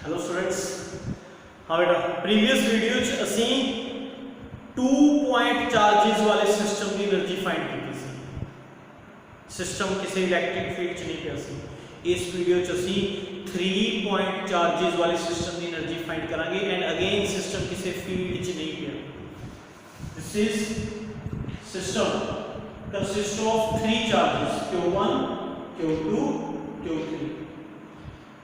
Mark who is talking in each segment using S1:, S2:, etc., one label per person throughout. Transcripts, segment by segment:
S1: Hello students. हाँ बेटा, previous video च असीं 2 पॉइंट चार्जेस वाले सिस्टम की एनर्जी फाइंड की सी। सिस्टम किसी इलैक्ट्रिक फील्ड च नहीं पिया सी। इस वीडियो च असीं 3 पॉइंट चार्जेस वाले सिस्टम की एनर्जी फाइंड करांगे एंड अगेन सिस्टम किसी फील्ड च नहीं पिया। This is system consist of 3 charges Q1, Q2, Q3।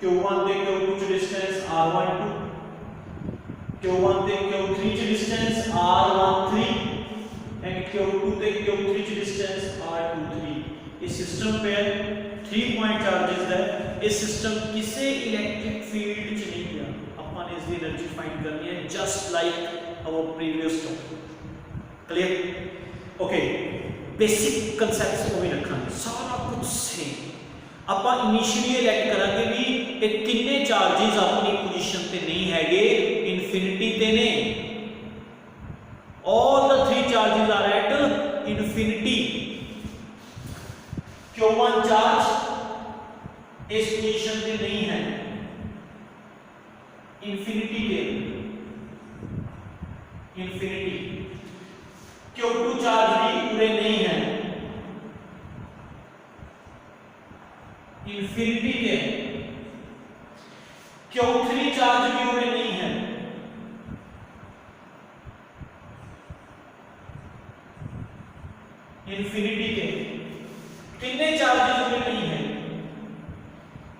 S1: Q1 ਤੇ Q2 ਚ ਡਿਸਟੈਂਸ R12, Q1 ਤੇ Q3 ਚ ਡਿਸਟੈਂਸ R13 एंड Q2 ਤੇ Q3 ਚ ਡਿਸਟੈਂਸ R23। ਇਹ ਸਿਸਟਮ पे 3 पॉइंट चार्जेस है। इस सिस्टम किसी इलेक्ट्रिक फील्ड च नहीं गया। अपन ने इसकी एनर्जी फाइंड करनी है just like our previous topic. Clear? Okay, basic concepts को भी रखांगे, सारा कुछ सेम। ਆਪਾਂ ਇਨੀਸ਼ੀਅਲੀ ਇਲੈਕਟ ਕਰਾਂਗੇ ਵੀ ਇਹ ਤਿੰਨੇ ਚਾਰजेस ਆਪਣੀ ਪੋਜੀਸ਼ਨ ਤੇ ਨਹੀਂ ਹੈਗੇ, ਇਨਫਿਨਿਟੀ ਤੇ ਨੇ। all the 3 charges are at infinity। Q1 charge इस पोजीशन पे नहीं है, इन्फिनिटी पे, इन्फिनिटी। Q2 चार्ज भी पूरे नहीं है, इन्फिनिटी के। Q3 चार्ज भी पूरे नहीं है, इन्फिनिटी के। कितने चार्जेस पूरे नहीं है,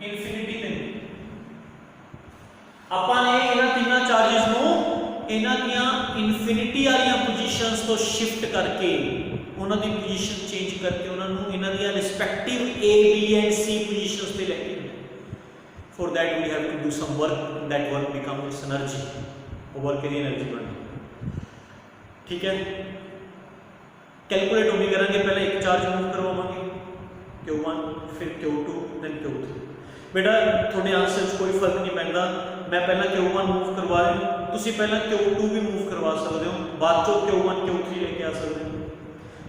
S1: इन्फिनिटी के। अपन ने इन्हां तीनों चार्जेस नु इन्हां दियां इन्फिनिटी वाली पोजीशंस तो शिफ्ट करके उन्हां दी पोजीशन चेंज करके उन्हां नु इन्हां दियां respective A, B and C positions पे लेके। For that we have to do some work, that work become its energy. वो वर्क की एनर्जी बनती, ठीक है। कैलकुलेट होनी करेंगे, पहले एक चार्ज मूव करवावांगे Q1, फिर Q2, देन Q3। बेटा थोड़े आंसर च कोई फर्क नहीं पैंदा। मैं पहला Q1 मूव करवा रहा हूं, तुसी पहला Q2 भी मूव करवा सकते हो, बाद चो Q1 Q3 लेके आ सकते हो,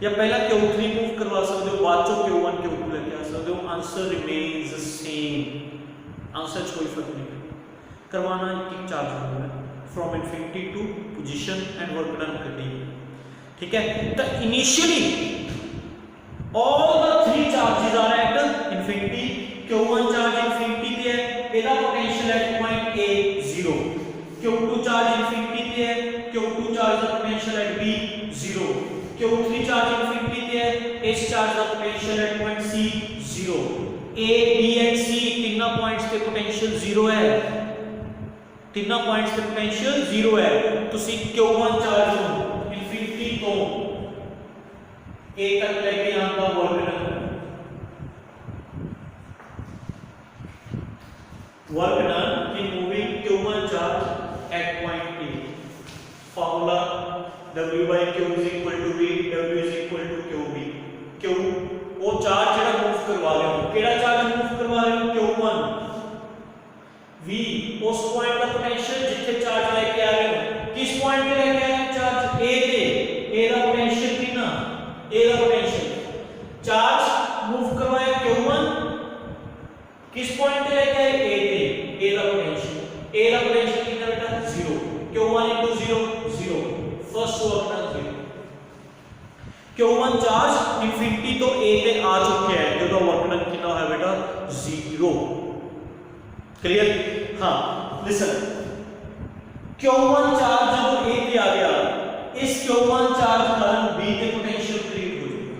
S1: या पहला Q3 मूव करवा सकते हो, बाद चो Q1 Q2 लेके आ सकते हो। आंसर रिमेन्स सेम, आंसर च कोई फर्क नहीं करवाना। एक चार्ज होगा from infinity to position and work done करनी, ठीक है। तो initially all the 3 charges are at infinity। Q1 charge infinity पे है, ਇਹਦਾ potential at point A 0। Q2 charge infinity पे है, Q2 चार्ज का potential at B 0। Q3 charge infinity पे है, इस चार्ज का potential at point C 0। A, B and C तीनों पॉइंट्स पे पोटेंशियल 0 है, तीनों पॉइंट्स पे पोटेंशियल 0 है। ਤੁਸੀਂ Q1 चार्ज ਨੂੰ इन्फिनिटी ਤੋਂ A तक लेके आने का work done, work done in moving Q1 charge at point A। Formula W by Q is equal to V, W is equal to QB। Q वो चार्ज जेड़ा मूव करवा रहे हो, केड़ा चार्ज मूव करवा रहे हो, Q1। V उस पॉइंट का पोटेंशियल जिथे चार्ज लेके आ रहे हो, किस पॉइंट पे लेके आ रहे हो चार्ज, A पे। A का पोटेंशियल कितना, A का पोटेंशियल। चार्ज मूव करवाया Q1, किस पॉइंट पे लेके आए, A पे। A का पोटेंशियल, A का पोटेंशियल कितना बेटा, 0। Q1 * 0 0, first work done 0। Q1 charge infinity तो A पे आ चुके हैं, जो तो वर्क डन कितना है बेटा, 0। क्लियर? हां लिसन, Q1 चार्ज जो A पे आ गया, इस Q1 चार्ज कारण B पे पोटेंशियल क्रिएट हो जाएगा।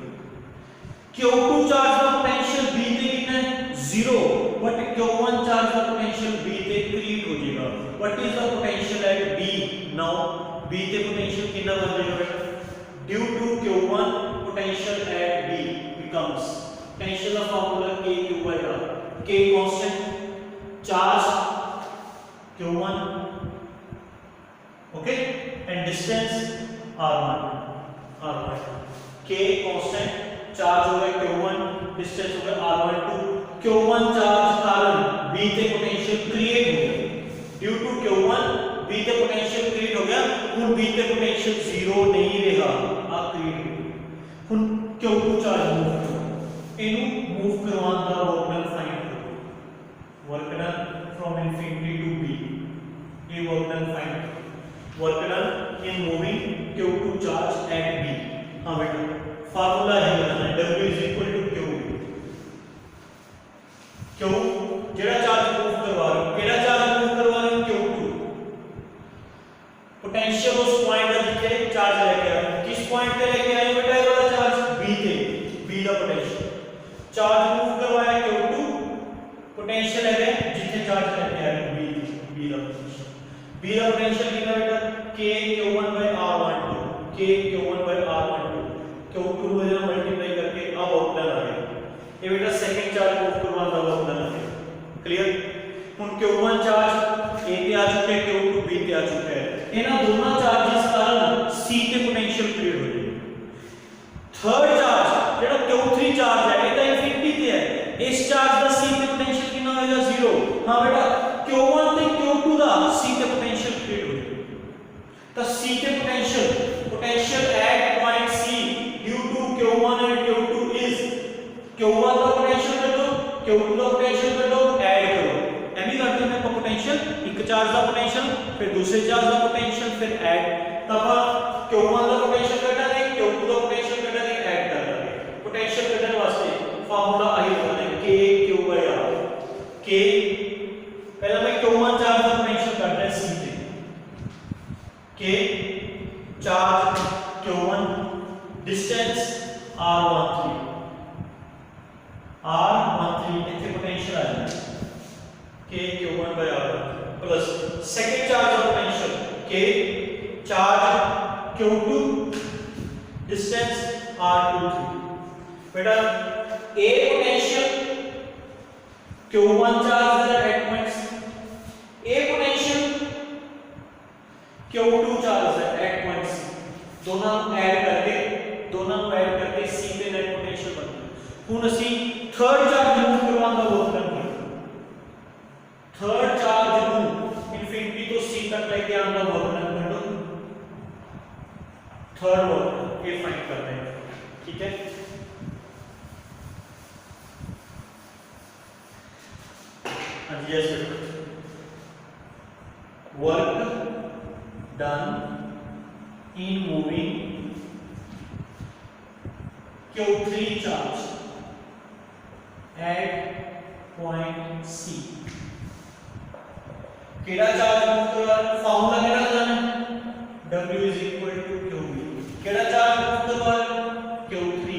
S1: Q2 चार्ज का पोटेंशियल B पे कितना है, 0, बट Q1 चार्ज का पोटेंशियल B पे क्रिएट हो जाएगा। What is the potential at B now, B पे पोटेंशियल कितना बन जाएगा बेटा, due to Q1 potential at B becomes, potential का formula K/Q/R। K constant, charge Q1, okay, and distance R1। K constant, charge हो गया Q1, डिस्टेंस हो गया R12। Q1 चार्ज कारण B पे पोटेंशियल क्रिएट हो गया, ड्यू टू Q1 B पे पोटेंशियल क्रिएट हो गया। हुन B पे पोटेंशियल 0 नहीं रहेगा, आ क्रिएट हो गया। हुन Q2 चार्ज मूव करो, इनु मूव करवाने दा वर्क डन फाइंड करो, work done from infinity to B। क्यों जेड़ा चार्ज मूव करवा रहे हो, केड़ा चार्ज मूव करवा रहे हो, Q2। पोटेंशियल उस पॉइंट पर जिथे चार्ज लेके आए हो, किस पॉइंट पे लेके आए हो बेटा ये वाला चार्ज, B पे, B दा पोटेंशियल। चार्ज मूव करवाया Q2, पोटेंशियल है जिथे चार्ज लेके आए हो B दा पोटेंशियल। B दा पोटेंशियल कितना बेटा, K Q1/R12, K Q1/R12, Q2 को जरा मल्टीप्लाई करके अब आउटलाइन आ गया। ये बेटा सेकंड चार्ज मूव करवाने वाला आउटलाइन आ गया। क्लियर। हुन Q1 चार्ज A पे आ चुके हैं, Q2 B पे आ चुके हैं। इन्हां दोनों चार्जेस कारण C के पोटेंशियल क्रिएट हो जाएगी। थर्ड चार्ज जेड़ा Q3 चार्ज है ये तो इंफिनिटी पे है, इस चार्ज दा C के पोटेंशियल कितना होएगा, 0। हां बेटा Q1 ते Q2 दा C के पोटेंशियल क्रिएट हो जाएगा। तो C के potential at point C due to Q1 and Q2 is, Q1 का पोटेंशियल कर दो, Q2 का पोटेंशियल कर दो, ऐड करो। एमी करते हैं ਆਪਾਂ पोटेंशियल, एक चार्ज का पोटेंशियल फिर दूसरे चार्ज का पोटेंशियल फिर ऐड, तब Q1 का पोटेंशियल कटा दे, Q2 का पोटेंशियल कटा दे, ऐड कर देंगे। पोटेंशियल कटने वास्ते फार्मूला आई होता है K Q/R। K पहला मैं Q1 चार्ज का पोटेंशियल काट रहा है C पे, K charge Q1, distance R13, इथे पोटेंशियल आ जाएगा K Q1/R plus second charge का potential K charge Q2, distance R23। बेटा A पोटेंशियल Q1 चार्ज है at point C, A potential Q2 charge है एट पॉइंट C, दोनों add करके C पे net potential बनता है। हुन ਅਸੀਂ थर्ड चार्ज मूव करवाने का वर्क करना है, थर्ड चार्ज मूव इंफिनिटी तो C तक लेके आने का वर्क करना है, थर्ड वर्क ये फाइंड करना है। ठीक है, yes work done in moving Q3 charge at point C, केड़ा चार्ज मूव करवा रहा है, फार्मूला केड़ा जाना है, W is equal to QV। केड़ा चार्ज मूव करवा रहा है, Q3,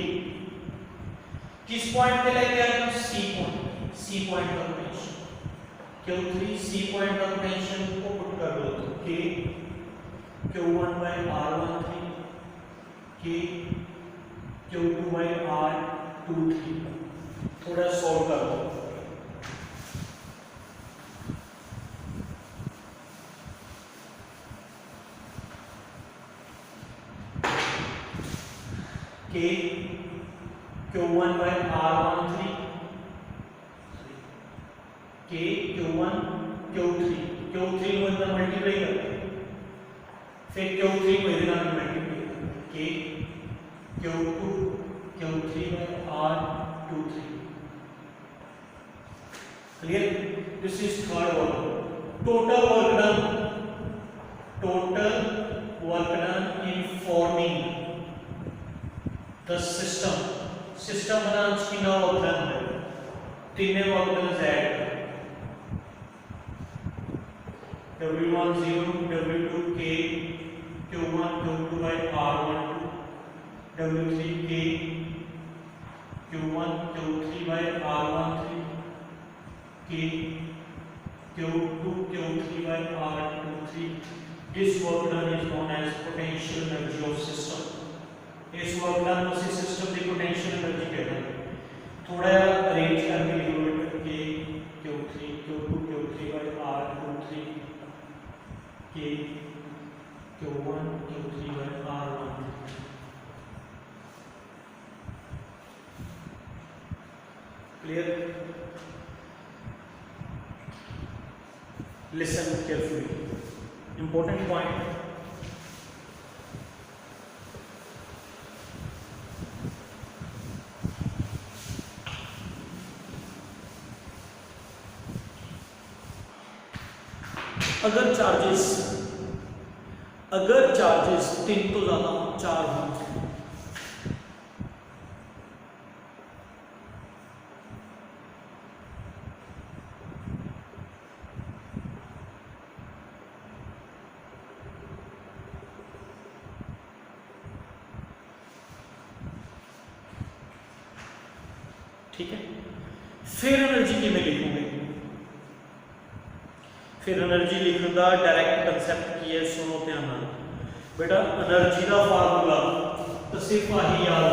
S1: किस पॉइंट पे लेके आए हो, C पॉइंट का पोटेंशियल, Q3 C पॉइंट का पोटेंशियल को पुट कर दो तो K Q1/R13, K Q2/R23, थोड़ा सॉल्व कर दो। K Q1/R13, K Q1 Q3 को इतना मल्टीप्लाई करते हैं, फिर Q3 को इतना मल्टीप्लाई करते हैं, K Q2 Q3/R23। Clear, this is third work. Total work done in forming the system बनाने की ना होता है, तीन work done add W1 0, W2 K Q1 Q2/R12, W3 K Q1 Q3/R13, K Q2 Q3/R23। This work done is known as potential energy of system। इस work done उसी system की potential energy कहते हैं। थोड़ा अरेंज करके लिखो बेटा, K Q3 Q2 Q3/R23, K Q1 Q3/R13। Clear, listen carefully, important point. अगर चार्जेस 3 तो ज्यादा 4 हो, ठीक है। फिर एनर्जी किमें लिखोगे, फिर एनर्जी लिखने का डायरैक्ट कंसैप्ट की है, सुनो ध्यान नाल बेटा। एनर्जी का फार्मूला तो सिर्फ आही याद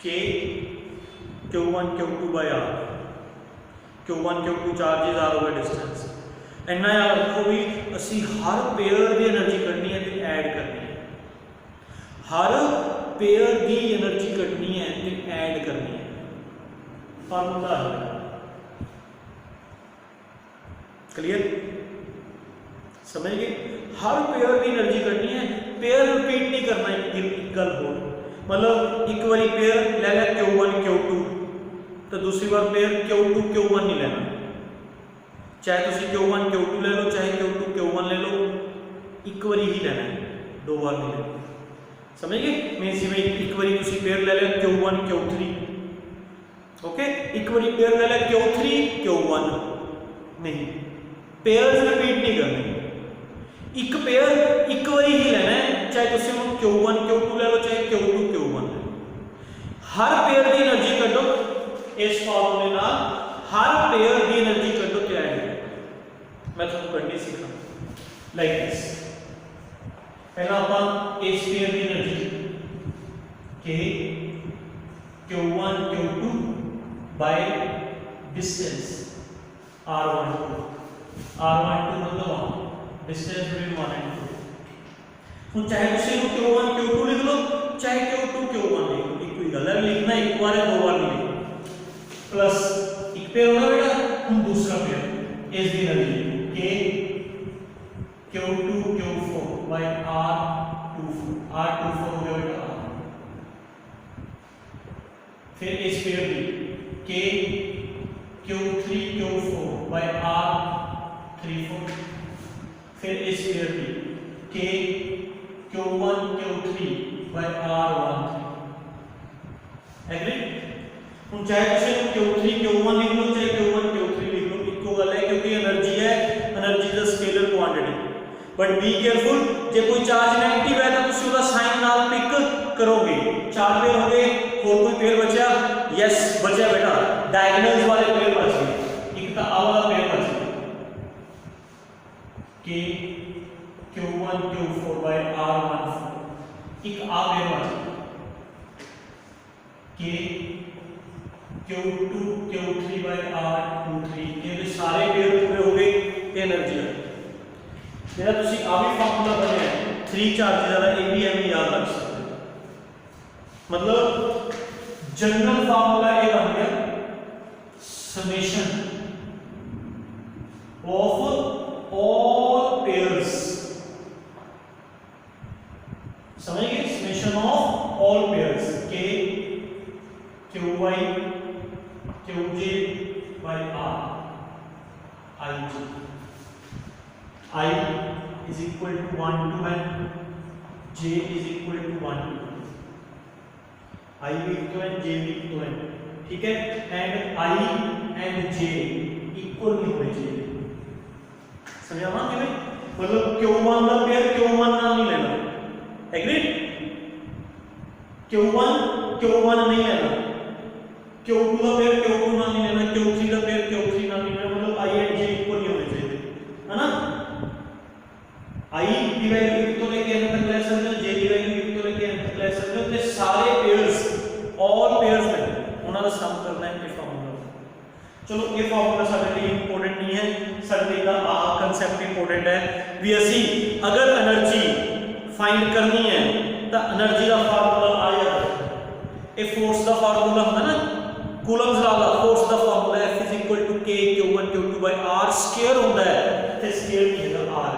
S1: के Q1 Q2 by R, Q1 Q2 charges are over distance. इन्ना याद रखो भी असी हर पेयर की एनर्जी कढ़नी है तो ऐड करनी है, हर पेयर की एनर्जी कढ़नी है तो ऐड करनी है, फार्मूला है। क्लियर, समझ गए? हर पेयर की एनर्जी कढ़नी है, पेयर रिपीट नहीं करना। एक गल हो, मतलब एक बार पेयर ले लिया Q1 Q2 तो दूसरी बार पेयर Q2 Q1 नहीं लेना, चाहे तुम Q1 Q2 ले लो चाहे Q2 Q1 ले लो, एक बार ही लेना है, दो बार नहीं लेना। समझ गए? मीन्स में एक बार तुम पेयर ले लिया Q1 Q3, ओके, एक बार पेयर ले लिया Q3 Q1 नहीं, पेयर रिपीट नहीं करने, एक पेयर एक बार ही लेना है, चाहे तुम Q1 Q2 ले लो चाहे Q2 Q1। हर पेयर की एनर्जी कढ़ो इस फार्मूले नाल, हर पेयर की एनर्जी कढ़ो तो ऐड करो। मैं तुहानू कढ़नी सिखा लाइक दिस। पहला अपन इस पेयर की एनर्जी के Q1 Q2 by distance R12 मतलब डिस्टेंस बिटवीन 1 एंड 2। तो चाहे तुम Q1 Q2 लिख लो चाहे Q2 Q1 लिख लो, एक ही गल है, लिखना एक बार है, दो बार नहीं लिखना। प्लस एक पेयर होगा बेटा, हम दूसरा पेयर इस दी एनर्जी के Q2 Q4 बाय R24 हो गया बेटा। फिर इस पेयर की के Q3 Q4 बाय R34, फिर इस पेयर की के Q1 Q3 bye R13। Agree? हम चाहे Q3 Q1 लिख लो चाहे Q1 Q3 लिख लो, इको गल है, क्योंकि एनर्जी है, energy is a scalar quantity. But be careful, जे कोई चार्ज नेगेटिव है तो तुम उसका साइन नाल पिक करोगे। चार पेयर हो गए, और कोई पेयर बचा? यस बचा बेटा, डायगोनल्स वाले पेयर बच गए, एक तो आ वाला पेयर बच गया के Q1 Q4 बाय R14, एक आ पेयर बच गया के Q2 Q3 बाय R23। ये सारे पेयर पूरे हो गए, एनर्जी है मेरा। तुम आ भी फार्मूला बने 3 चार्जेस वाला, ए भी एम याद रख सकते हो। मतलब जनरल फार्मूला ये बन गया समेशन ऑफ ऑल पेयर्स, समझिए, समेशन ऑफ ऑल पेयर्स के QY QJ by R IJ। I is equal to 1 to n, J is equal to 1 to n, I भी equal to n, J भी equal to n, ठीक है। And I and J equal नहीं होने चाहिए, समझा ना? क्यों? मतलब Q1 का पेयर Q1 नाम नहीं लेना, एग्री? Q1 नहीं लेना, Q2 का पेयर Q2 नाम नहीं लेना, Q3 का पेयर Q3 नाम नहीं लेना, मतलब I एंड J इक्वल नहीं होने चाहिए, है ना? I की वैल्यू तो लेके n तक ले सकते हो, J की वैल्यू तो लेके n तक ले सकते हो, ते सारे पेयर्स ऑल पेयर्स में उन्हां दा सम करना है ये फार्मूला। चलो ये फार्मूला साडे लिए इंपॉर्टेंट नहीं है, साडे लिए दा आ कांसेप्ट इंपॉर्टेंट है भी असी अगर एनर्जी फाइंड करनी है तो एनर्जी का फार्मूला आ जाता है। ये फोर्स का फार्मूला होता है ना, कूलम्स लॉ का फोर्स का formula F is equal to K Q1 Q2 by R square होता है, ते स्क्वायर नहीं है R,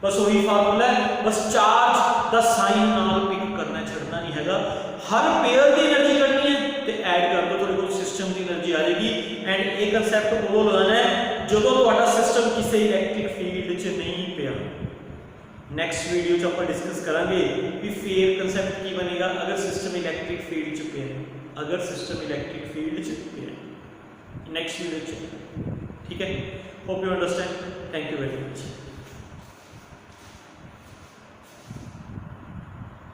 S1: बस वही फार्मूला है, बस चार्ज का साइन नाल पिक करना छड़ना नहीं हैगा। हर पेयर की एनर्जी करनी है तो ऐड कर दो, थोड़ी बहुत सिस्टम की एनर्जी आ जाएगी। एंड एक कांसेप्ट वो लगाना है जो तुम्हारा सिस्टम किसी इलेक्ट्रिक फील्ड च नहीं पिया। नेक्स्ट वीडियो च ਆਪਾਂ डिस्कस करांगे कि फेयर कांसेप्ट की बनेगा अगर सिस्टम इलेक्ट्रिक फील्ड च पिया, अगर सिस्टम इलेक्ट्रिक फील्ड च पिया, नेक्स्ट वीडियो च, ठीक है। Hope you understand, thank you very much.